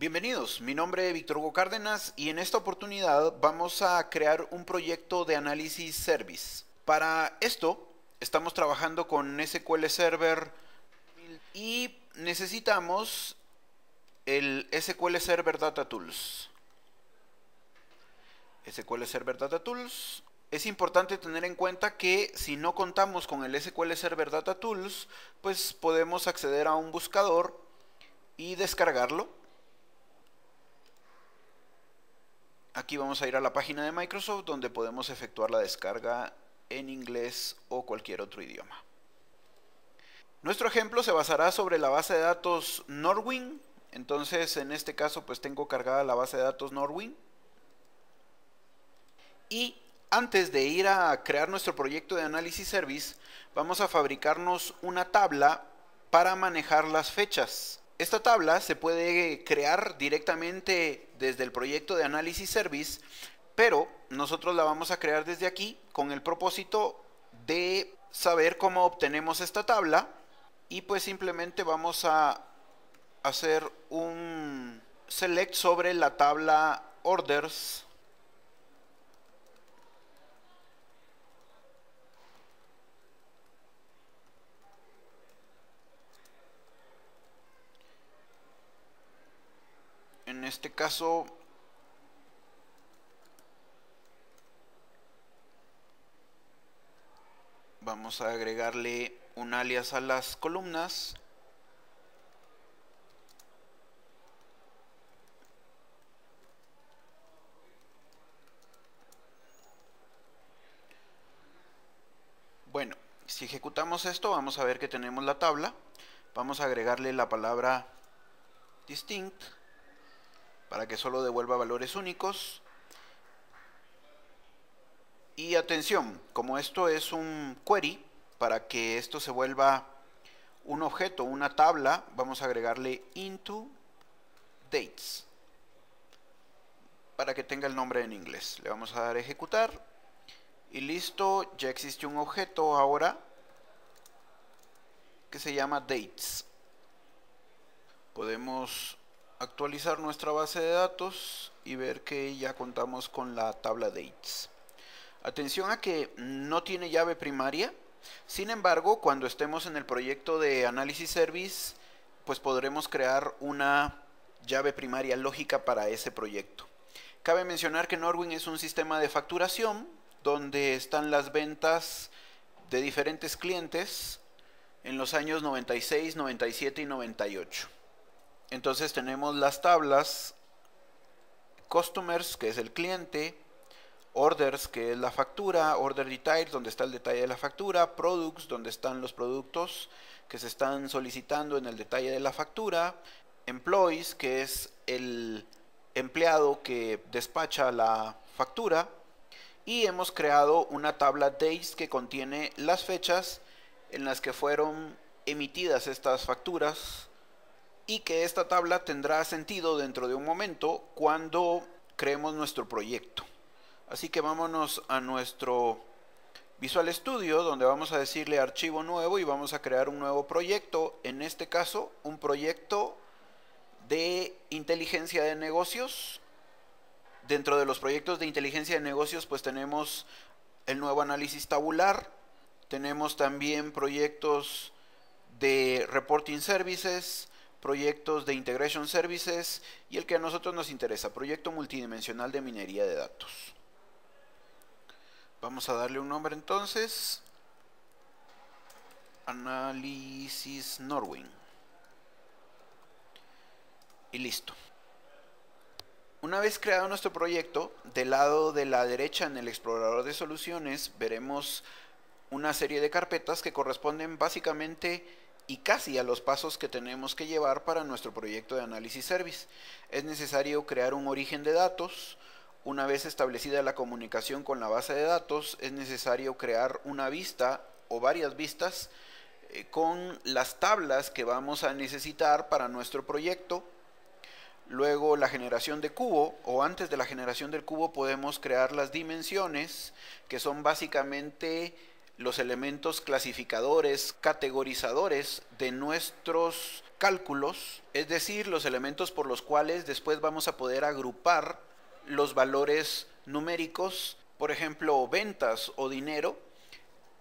Bienvenidos, mi nombre es Víctor Hugo Cárdenas y en esta oportunidad vamos a crear un proyecto de análisis service. Para esto estamos trabajando con SQL Server y necesitamos el SQL Server Data Tools. SQL Server Data Tools. Es importante tener en cuenta que si no contamos con el SQL Server Data Tools, pues podemos acceder a un buscador y descargarlo. Aquí vamos a ir a la página de Microsoft donde podemos efectuar la descarga en inglés o cualquier otro idioma. Nuestro ejemplo se basará sobre la base de datos Norwin. Entonces en este caso pues tengo cargada la base de datos Norwin. Y antes de ir a crear nuestro proyecto de análisis service, vamos a fabricarnos una tabla para manejar las fechas. Esta tabla se puede crear directamente desde el proyecto de análisis service, pero nosotros la vamos a crear desde aquí con el propósito de saber cómo obtenemos esta tabla y pues simplemente vamos a hacer un select sobre la tabla orders. En este caso vamos a agregarle un alias a las columnas. Bueno, si ejecutamos esto vamos a ver que tenemos la tabla. Vamos a agregarle la palabra distinct para que solo devuelva valores únicos. Y atención, como esto es un query, para que esto se vuelva un objeto, una tabla, vamos a agregarle into dates para que tenga el nombre en inglés. Le vamos a dar a ejecutar y listo, ya existe un objeto ahora que se llama dates. Podemos actualizar nuestra base de datos y ver que ya contamos con la tabla dates. Atención a que no tiene llave primaria. Sin embargo, cuando estemos en el proyecto de análisis service, pues podremos crear una llave primaria lógica para ese proyecto. Cabe mencionar que Norwin es un sistema de facturación donde están las ventas de diferentes clientes en los años 96, 97 y 98. Entonces tenemos las tablas customers, que es el cliente, orders, que es la factura, order details, donde está el detalle de la factura, products, donde están los productos que se están solicitando en el detalle de la factura, employees, que es el empleado que despacha la factura, y hemos creado una tabla dates que contiene las fechas en las que fueron emitidas estas facturas y que esta tabla tendrá sentido dentro de un momento cuando creemos nuestro proyecto. Así que vámonos a nuestro Visual Studio, donde vamos a decirle archivo nuevo y vamos a crear un nuevo proyecto. En este caso, un proyecto de inteligencia de negocios. Dentro de los proyectos de inteligencia de negocios, pues tenemos el nuevo análisis tabular. Tenemos también proyectos de reporting services, proyectos de integration services y el que a nosotros nos interesa, proyecto multidimensional de minería de datos. Vamos a darle un nombre entonces, análisis Norwin, y listo. Una vez creado nuestro proyecto, del lado de la derecha en el explorador de soluciones veremos una serie de carpetas que corresponden básicamente y casi a los pasos que tenemos que llevar para nuestro proyecto de análisis service. Es necesario crear un origen de datos. Una vez establecida la comunicación con la base de datos, es necesario crear una vista o varias vistas con las tablas que vamos a necesitar para nuestro proyecto. Luego la generación de cubo, o antes de la generación del cubo podemos crear las dimensiones, que son básicamente los elementos clasificadores, categorizadores de nuestros cálculos, es decir, los elementos por los cuales después vamos a poder agrupar los valores numéricos, por ejemplo, ventas o dinero,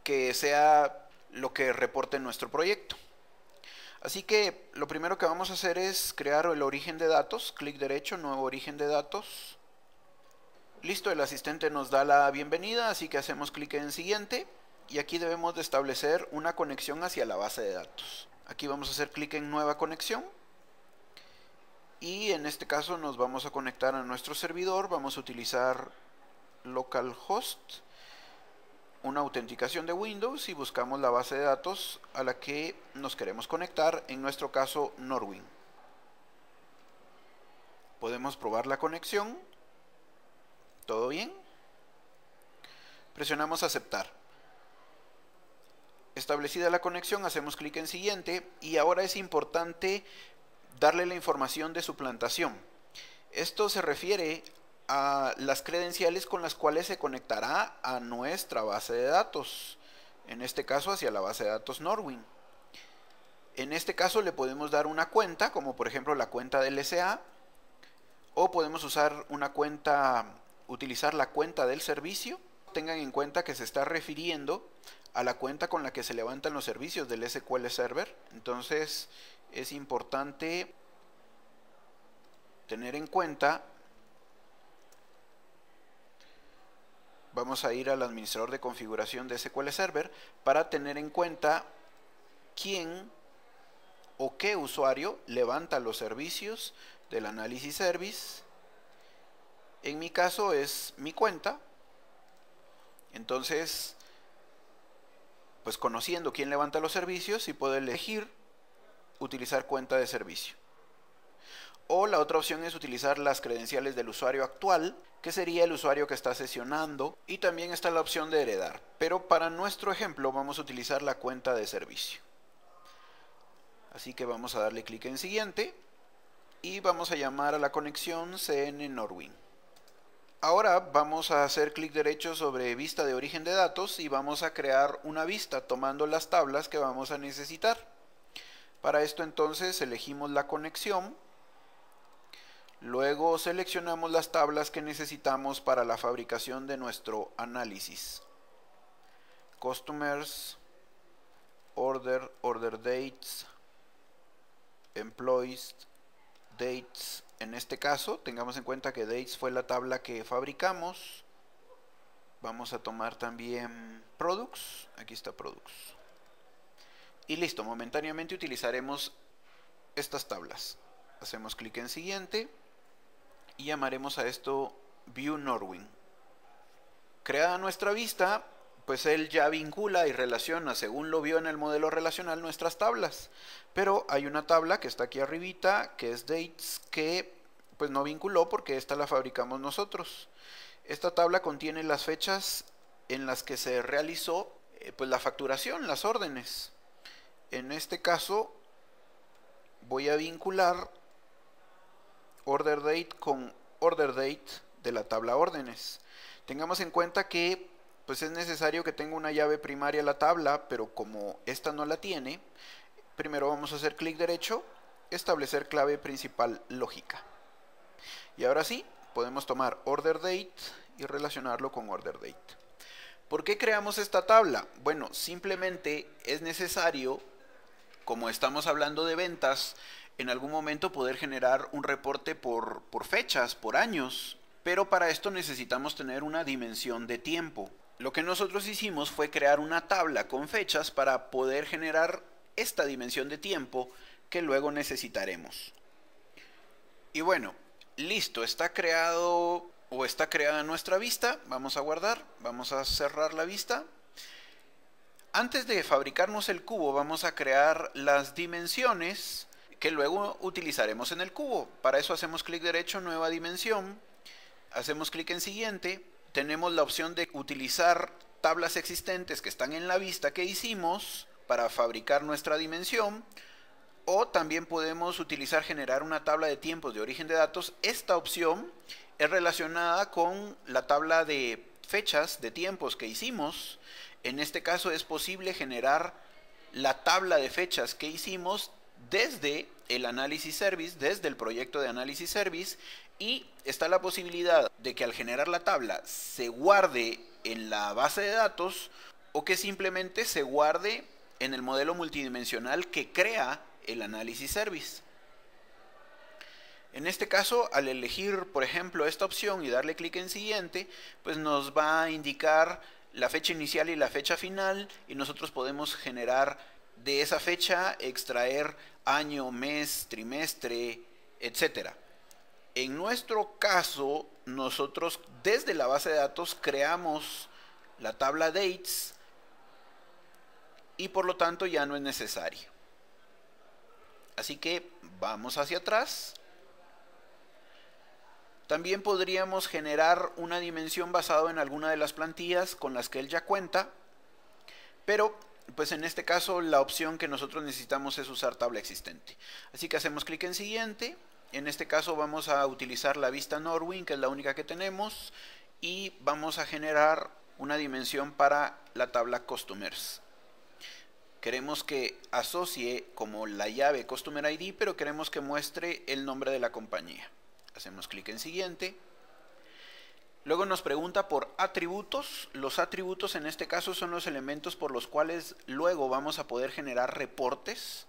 que sea lo que reporte en nuestro proyecto. Así que lo primero que vamos a hacer es crear el origen de datos, clic derecho, nuevo origen de datos. Listo, el asistente nos da la bienvenida, así que hacemos clic en siguiente y aquí debemos de establecer una conexión hacia la base de datos. Aquí vamos a hacer clic en nueva conexión y en este caso nos vamos a conectar a nuestro servidor. Vamos a utilizar localhost, una autenticación de Windows, y buscamos la base de datos a la que nos queremos conectar, en nuestro caso Norwin. Podemos probar la conexión. ¿Todo bien? Presionamos aceptar. Establecida la conexión, hacemos clic en siguiente y ahora es importante darle la información de suplantación. Esto se refiere a las credenciales con las cuales se conectará a nuestra base de datos, en este caso hacia la base de datos Norwin. En este caso le podemos dar una cuenta, como por ejemplo la cuenta del SA, o podemos usar una cuenta, utilizar la cuenta del servicio. Tengan en cuenta que se está refiriendo a la cuenta con la que se levantan los servicios del SQL Server. Entonces es importante tener en cuenta. Vamos a ir al administrador de configuración de SQL Server para tener en cuenta quién o qué usuario levanta los servicios del Analysis Service. En mi caso es mi cuenta. Entonces, pues conociendo quién levanta los servicios, sí puedo elegir utilizar cuenta de servicio. O la otra opción es utilizar las credenciales del usuario actual, que sería el usuario que está sesionando, y también está la opción de heredar. Pero para nuestro ejemplo vamos a utilizar la cuenta de servicio. Así que vamos a darle clic en siguiente y vamos a llamar a la conexión CN Norwin. Ahora vamos a hacer clic derecho sobre vista de origen de datos y vamos a crear una vista tomando las tablas que vamos a necesitar. Para esto entonces elegimos la conexión. Luego seleccionamos las tablas que necesitamos para la fabricación de nuestro análisis. Customers, Order, Order Dates, Employees, Dates. En este caso, tengamos en cuenta que Dates fue la tabla que fabricamos. Vamos a tomar también Products. Aquí está Products. Y listo, momentáneamente utilizaremos estas tablas. Hacemos clic en siguiente y llamaremos a esto View Norwin. Creada nuestra vista, pues él ya vincula y relaciona, según lo vio en el modelo relacional, nuestras tablas. Pero hay una tabla que está aquí arribita, que es Dates, que pues no vinculó porque esta la fabricamos nosotros. Esta tabla contiene las fechas en las que se realizó pues la facturación, las órdenes. En este caso voy a vincular Order Date con Order Date de la tabla órdenes. Tengamos en cuenta que pues es necesario que tenga una llave primaria la tabla, pero como esta no la tiene, primero vamos a hacer clic derecho, establecer clave principal lógica. Y ahora sí, podemos tomar Order Date y relacionarlo con Order Date. ¿Por qué creamos esta tabla? Bueno, simplemente es necesario, como estamos hablando de ventas, en algún momento poder generar un reporte por fechas, por años, pero para esto necesitamos tener una dimensión de tiempo. Lo que nosotros hicimos fue crear una tabla con fechas para poder generar esta dimensión de tiempo que luego necesitaremos. Y bueno, listo, está creado o está creada nuestra vista. Vamos a guardar, vamos a cerrar la vista. Antes de fabricarnos el cubo vamos a crear las dimensiones que luego utilizaremos en el cubo. Para eso hacemos clic derecho, nueva dimensión, hacemos clic en siguiente, tenemos la opción de utilizar tablas existentes que están en la vista que hicimos para fabricar nuestra dimensión, o también podemos utilizar generar una tabla de tiempos de origen de datos. Esta opción es relacionada con la tabla de fechas de tiempos que hicimos. En este caso es posible generar la tabla de fechas que hicimos desde el Analysis Service, desde el proyecto de Analysis Service, y está la posibilidad de que al generar la tabla se guarde en la base de datos o que simplemente se guarde en el modelo multidimensional que crea el Analysis Service. En este caso, al elegir, por ejemplo, esta opción y darle clic en siguiente, pues nos va a indicar la fecha inicial y la fecha final, y nosotros podemos generar de esa fecha, extraer año, mes, trimestre, etc. En nuestro caso, nosotros desde la base de datos creamos la tabla dates y por lo tanto ya no es necesario. Así que vamos hacia atrás. También podríamos generar una dimensión basado en alguna de las plantillas con las que él ya cuenta, pero pues en este caso la opción que nosotros necesitamos es usar tabla existente. Así que hacemos clic en siguiente. En este caso vamos a utilizar la vista Norwin, que es la única que tenemos, y vamos a generar una dimensión para la tabla Customers. Queremos que asocie como la llave Customer ID, pero queremos que muestre el nombre de la compañía. Hacemos clic en siguiente. Luego nos pregunta por atributos. Los atributos en este caso son los elementos por los cuales luego vamos a poder generar reportes.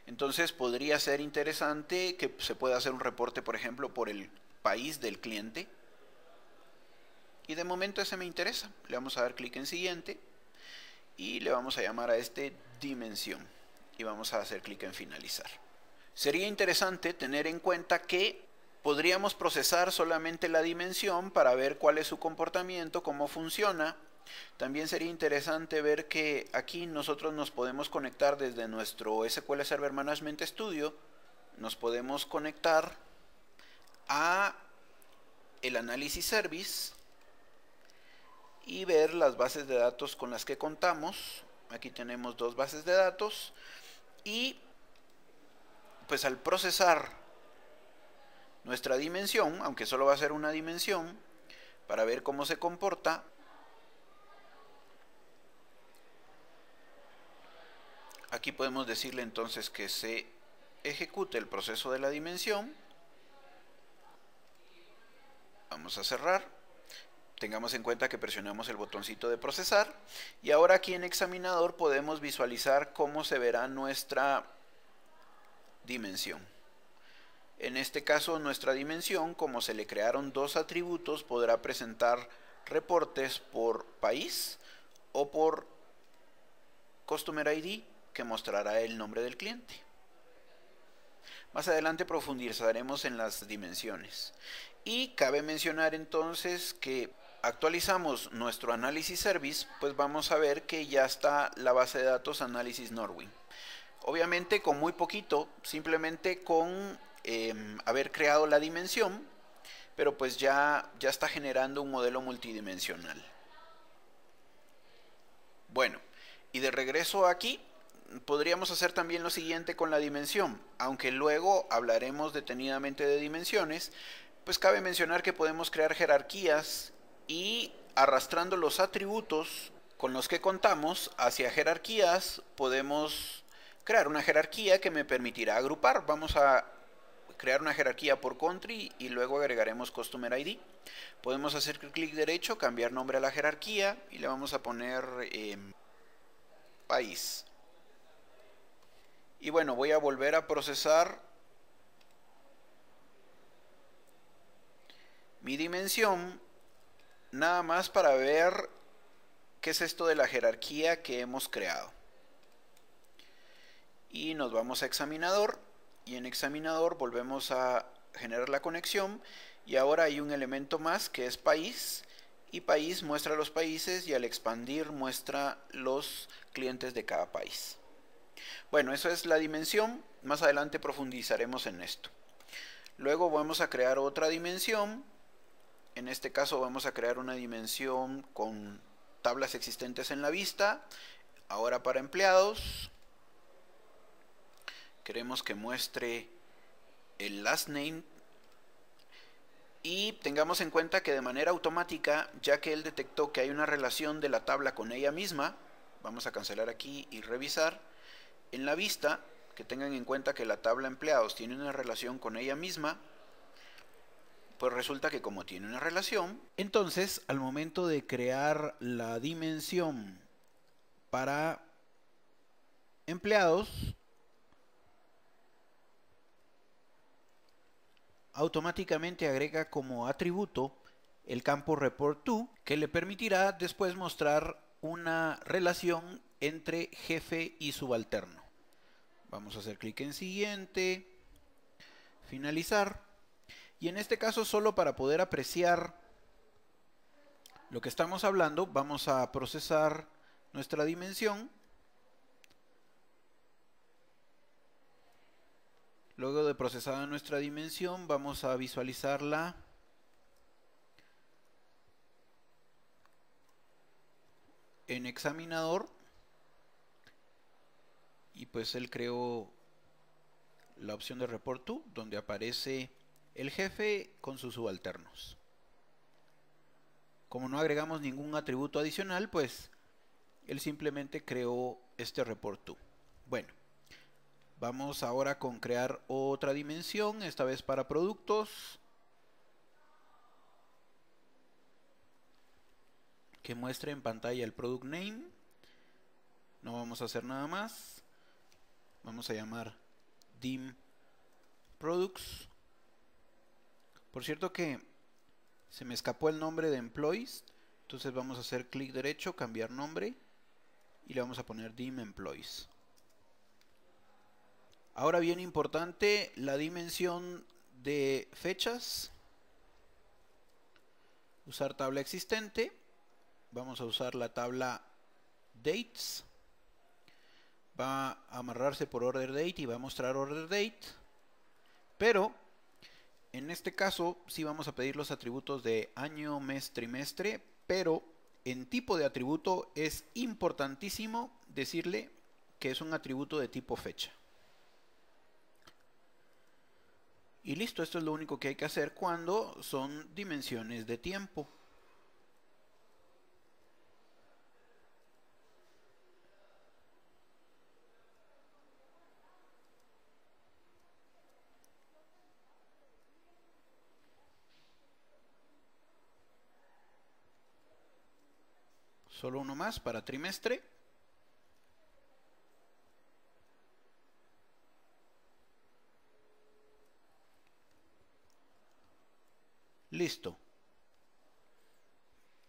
Entonces podría ser interesante que se pueda hacer un reporte, por ejemplo, por el país del cliente. Y de momento ese me interesa. Le vamos a dar clic en siguiente y le vamos a llamar a este dimensión. Y vamos a hacer clic en finalizar. Sería interesante tener en cuenta que podríamos procesar solamente la dimensión para ver cuál es su comportamiento, cómo funciona. También sería interesante ver que aquí nosotros nos podemos conectar desde nuestro SQL Server Management Studio. Nos podemos conectar a el Analysis Service y ver las bases de datos con las que contamos. Aquí tenemos dos bases de datos y pues al procesar nuestra dimensión, aunque solo va a ser una dimensión, para ver cómo se comporta, aquí podemos decirle entonces que se ejecute el proceso de la dimensión. Vamos a cerrar. Tengamos en cuenta que presionamos el botoncito de procesar. Y ahora aquí en examinador podemos visualizar cómo se verá nuestra dimensión. En este caso, nuestra dimensión, como se le crearon dos atributos, podrá presentar reportes por país o por Customer ID, que mostrará el nombre del cliente. Más adelante profundizaremos en las dimensiones. Y cabe mencionar entonces que actualizamos nuestro Analysis Service, pues vamos a ver que ya está la base de datos Analysis Norwin. Obviamente con muy poquito, simplemente con haber creado la dimensión, pero pues ya está generando un modelo multidimensional. Bueno, y de regreso aquí, podríamos hacer también lo siguiente con la dimensión, aunque luego hablaremos detenidamente de dimensiones. Pues cabe mencionar que podemos crear jerarquías y arrastrando los atributos con los que contamos hacia jerarquías, podemos crear una jerarquía que me permitirá agrupar. Vamos a crear una jerarquía por country y luego agregaremos Customer ID. Podemos hacer clic derecho, cambiar nombre a la jerarquía y le vamos a poner país. Y bueno, voy a volver a procesar mi dimensión, nada más para ver qué es esto de la jerarquía que hemos creado. Y nos vamos a examinador, y en examinador volvemos a generar la conexión, y ahora hay un elemento más que es país, y país muestra los países, y al expandir muestra los clientes de cada país. Bueno, eso es la dimensión. Más adelante profundizaremos en esto. Luego vamos a crear otra dimensión. En este caso vamos a crear una dimensión con tablas existentes en la vista. Ahora para empleados. Queremos que muestre el last name. Y tengamos en cuenta que de manera automática, ya que él detectó que hay una relación de la tabla con ella misma, vamos a cancelar aquí y revisar, en la vista, que tengan en cuenta que la tabla empleados tiene una relación con ella misma, pues resulta que como tiene una relación, entonces al momento de crear la dimensión para empleados, automáticamente agrega como atributo el campo report2, que le permitirá después mostrar una relación entre jefe y subalterno. Vamos a hacer clic en siguiente, finalizar, y en este caso solo para poder apreciar lo que estamos hablando, vamos a procesar nuestra dimensión. Luego de procesada nuestra dimensión, vamos a visualizarla en examinador. Y pues él creó la opción de report to, donde aparece el jefe con sus subalternos. Como no agregamos ningún atributo adicional, pues él simplemente creó este report to. Bueno. Vamos ahora con crear otra dimensión, esta vez para productos, que muestre en pantalla el product name. No vamos a hacer nada más. Vamos a llamar dim products. Por cierto que se me escapó el nombre de employees, entonces vamos a hacer clic derecho, cambiar nombre y le vamos a poner dim employees. Ahora bien importante, la dimensión de fechas. Usar tabla existente. Vamos a usar la tabla dates. Va a amarrarse por order date y va a mostrar order date. Pero en este caso sí vamos a pedir los atributos de año, mes, trimestre. Pero en tipo de atributo es importantísimo decirle que es un atributo de tipo fecha. Y listo, esto es lo único que hay que hacer cuando son dimensiones de tiempo. Solo uno más para trimestre. Listo.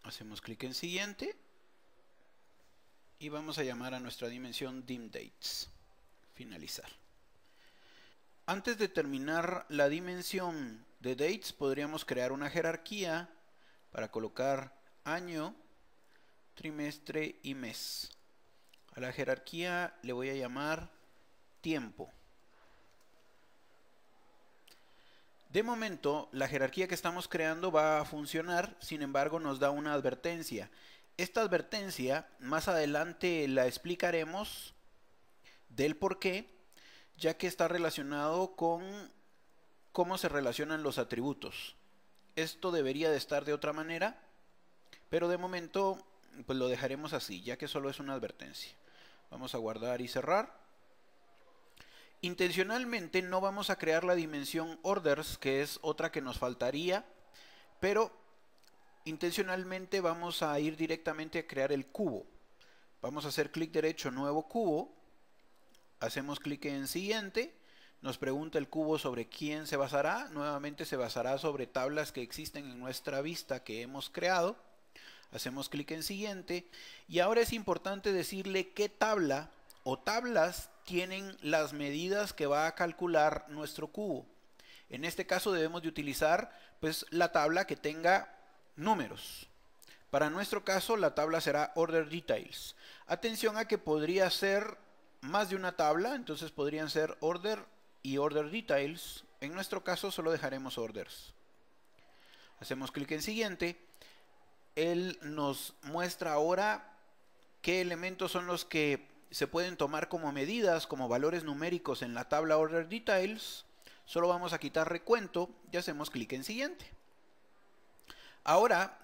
Hacemos clic en siguiente. Y vamos a llamar a nuestra dimensión dimDates. Finalizar. Antes de terminar la dimensión de dates, podríamos crear una jerarquía para colocar año, trimestre y mes. A la jerarquía le voy a llamar tiempo. De momento, la jerarquía que estamos creando va a funcionar, sin embargo nos da una advertencia. Esta advertencia, más adelante la explicaremos del por qué, ya que está relacionado con cómo se relacionan los atributos. Esto debería de estar de otra manera, pero de momento pues lo dejaremos así, ya que solo es una advertencia. Vamos a guardar y cerrar. Intencionalmente no vamos a crear la dimensión orders, que es otra que nos faltaría, pero intencionalmente vamos a ir directamente a crear el cubo. Vamos a hacer clic derecho, nuevo cubo, hacemos clic en siguiente, nos pregunta el cubo sobre quién se basará, nuevamente se basará sobre tablas que existen en nuestra vista que hemos creado, hacemos clic en siguiente y ahora es importante decirle qué tabla o tablas tienen las medidas que va a calcular nuestro cubo. En este caso debemos de utilizar pues la tabla que tenga números. Para nuestro caso la tabla será order details. Atención a que podría ser más de una tabla, entonces podrían ser order y order details. En nuestro caso solo dejaremos orders. Hacemos clic en siguiente. Él nos muestra ahora qué elementos son los que se pueden tomar como medidas, como valores numéricos en la tabla order details. Solo vamos a quitar recuento y hacemos clic en siguiente. Ahora,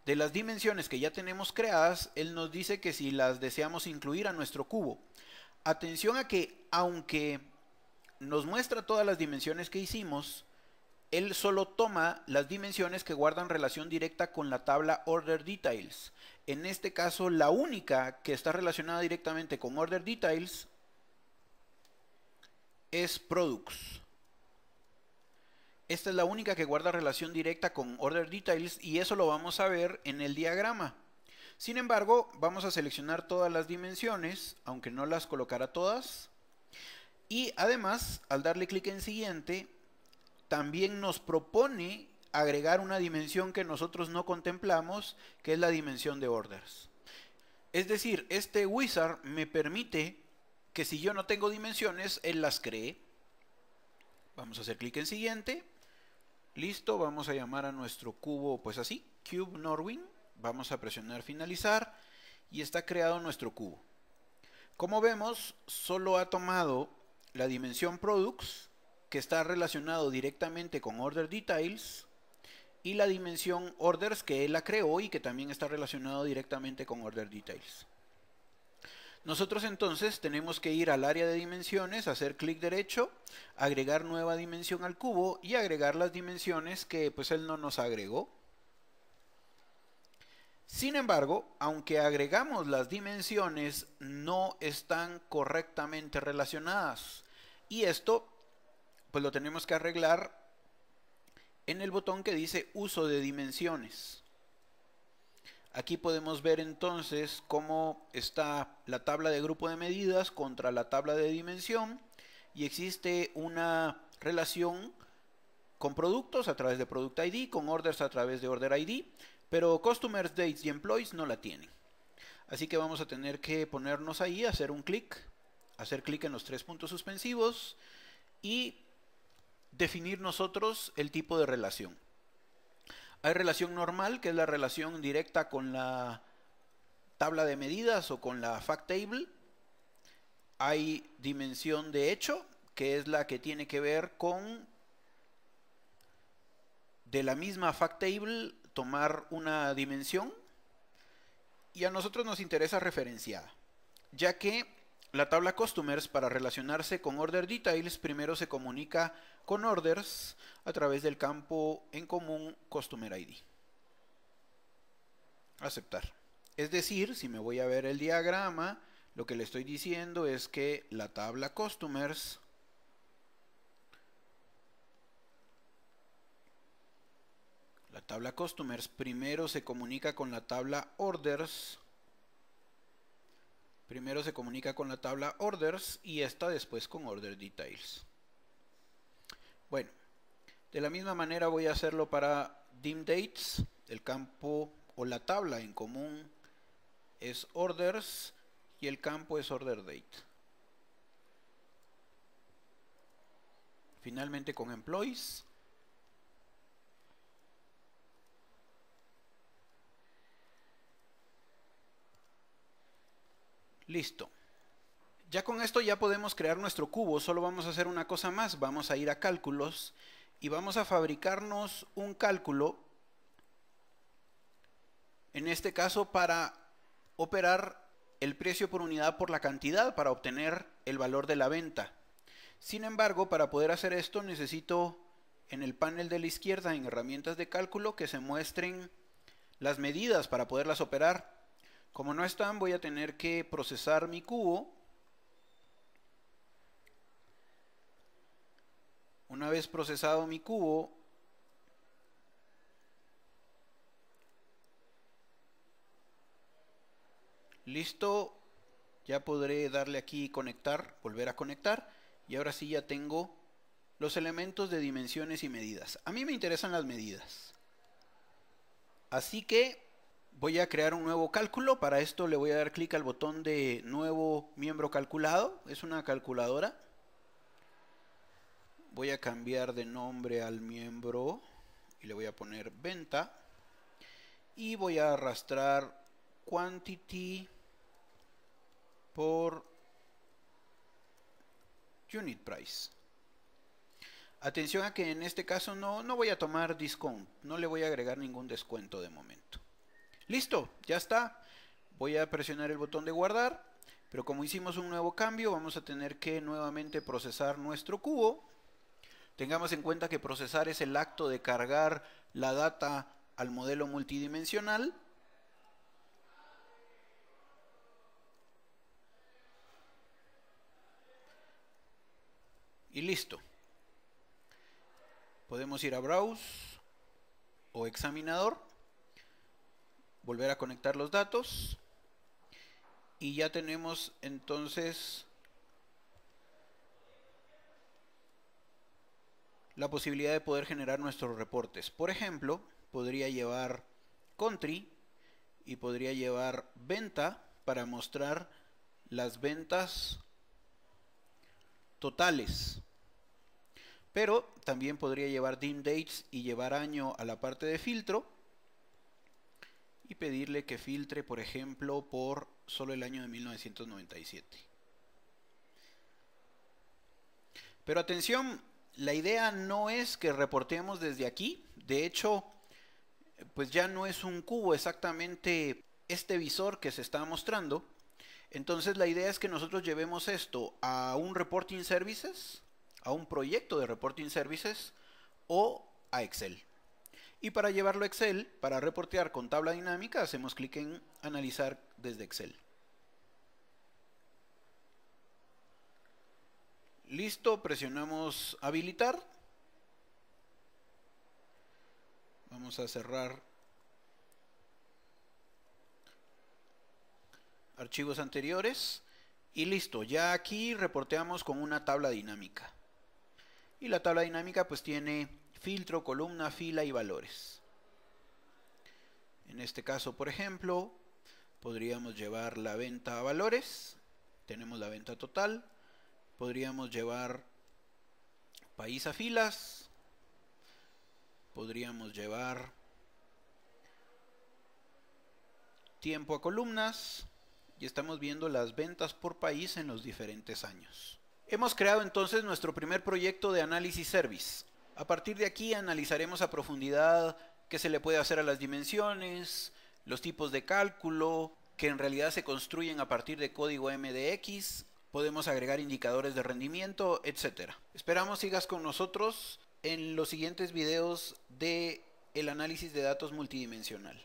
de las dimensiones que ya tenemos creadas, él nos dice que si las deseamos incluir a nuestro cubo. Atención a que, aunque nos muestra todas las dimensiones que hicimos, él solo toma las dimensiones que guardan relación directa con la tabla Order Details. En este caso, la única que está relacionada directamente con Order Details es Products. Esta es la única que guarda relación directa con Order Details y eso lo vamos a ver en el diagrama. Sin embargo, vamos a seleccionar todas las dimensiones, aunque no las colocará todas. Y además, al darle clic en siguiente, también nos propone agregar una dimensión que nosotros no contemplamos, que es la dimensión de orders. Es decir, este wizard me permite que si yo no tengo dimensiones, él las cree. Vamos a hacer clic en siguiente. Listo, vamos a llamar a nuestro cubo pues así, Cube Norwin. Vamos a presionar finalizar y está creado nuestro cubo. Como vemos, solo ha tomado la dimensión Products, que está relacionado directamente con Order Details, y la dimensión Orders, que él la creó y que también está relacionado directamente con Order Details. Nosotros entonces tenemos que ir al área de dimensiones, hacer clic derecho, agregar nueva dimensión al cubo y agregar las dimensiones que pues él no nos agregó. Sin embargo, aunque agregamos las dimensiones, no están correctamente relacionadas. Y esto pues lo tenemos que arreglar en el botón que dice uso de dimensiones. Aquí podemos ver entonces cómo está la tabla de grupo de medidas contra la tabla de dimensión y existe una relación con productos a través de Product ID, con orders a través de Order ID, pero Customers, Dates y Employees no la tienen. Así que vamos a tener que ponernos ahí, hacer un clic, hacer clic en los 3 puntos suspensivos y definir nosotros el tipo de relación. Hay relación normal, que es la relación directa con la tabla de medidas o con la fact table. Hay dimensión de hecho, que es la que tiene que ver con de la misma fact table tomar una dimensión. Y a nosotros nos interesa referenciada, ya que la tabla Customers, para relacionarse con Order Details, primero se comunica con Orders a través del campo en común Customer ID. Aceptar. Es decir, si me voy a ver el diagrama, lo que le estoy diciendo es que la tabla Customers primero se comunica con la tabla Orders. Primero se comunica con la tabla Orders y esta después con Order Details. Bueno, de la misma manera voy a hacerlo para Dim Dates. El campo o la tabla en común es Orders y el campo es Order Date. Finalmente con Employees. Listo. Ya con esto ya podemos crear nuestro cubo. Solo vamos a hacer una cosa más. Vamos a ir a cálculos y vamos a fabricarnos un cálculo. En este caso para operar el precio por unidad por la cantidad para obtener el valor de la venta. Sin embargo, para poder hacer esto necesito en el panel de la izquierda en herramientas de cálculo que se muestren las medidas para poderlas operar. Como no están, voy a tener que procesar mi cubo. Una vez procesado mi cubo, listo, ya podré darle aquí conectar, volver a conectar, y ahora sí ya tengo los elementos de dimensiones y medidas. A mí me interesan las medidas. Así que voy a crear un nuevo cálculo. Para esto le voy a dar clic al botón de nuevo miembro calculado. Es una calculadora. Voy a cambiar de nombre al miembro y le voy a poner venta. Y voy a arrastrar quantity por unit price. Atención a que en este caso no voy a tomar discount, no le voy a agregar ningún descuento de momento. Listo, ya está. Voy a presionar el botón de guardar, pero como hicimos un nuevo cambio, vamos a tener que nuevamente procesar nuestro cubo. Tengamos en cuenta que procesar es el acto de cargar la data al modelo multidimensional. Y listo. Podemos ir a Browse o Examinador, volver a conectar los datos y ya tenemos entonces la posibilidad de poder generar nuestros reportes. Por ejemplo, podría llevar country y podría llevar venta para mostrar las ventas totales. Pero también podría llevar dim dates y llevar año a la parte de filtro y pedirle que filtre, por ejemplo, por solo el año de 1997. Pero atención, la idea no es que reportemos desde aquí. De hecho, pues ya no es un cubo exactamente este visor que se está mostrando. Entonces la idea es que nosotros llevemos esto a un reporting services, a un proyecto de reporting services o a Excel. Y para llevarlo a Excel, para reportear con tabla dinámica, hacemos clic en analizar desde Excel. Listo, presionamos habilitar. Vamos a cerrar archivos anteriores. Y listo, ya aquí reporteamos con una tabla dinámica. Y la tabla dinámica pues tiene filtro, columna, fila y valores. En este caso, por ejemplo, podríamos llevar la venta a valores. Tenemos la venta total. Podríamos llevar país a filas. Podríamos llevar tiempo a columnas. Y estamos viendo las ventas por país en los diferentes años. Hemos creado entonces nuestro primer proyecto de análisis service. A partir de aquí analizaremos a profundidad qué se le puede hacer a las dimensiones, los tipos de cálculo, que en realidad se construyen a partir de código MDX, podemos agregar indicadores de rendimiento, etc. Esperamos sigas con nosotros en los siguientes videos de el análisis de datos multidimensional.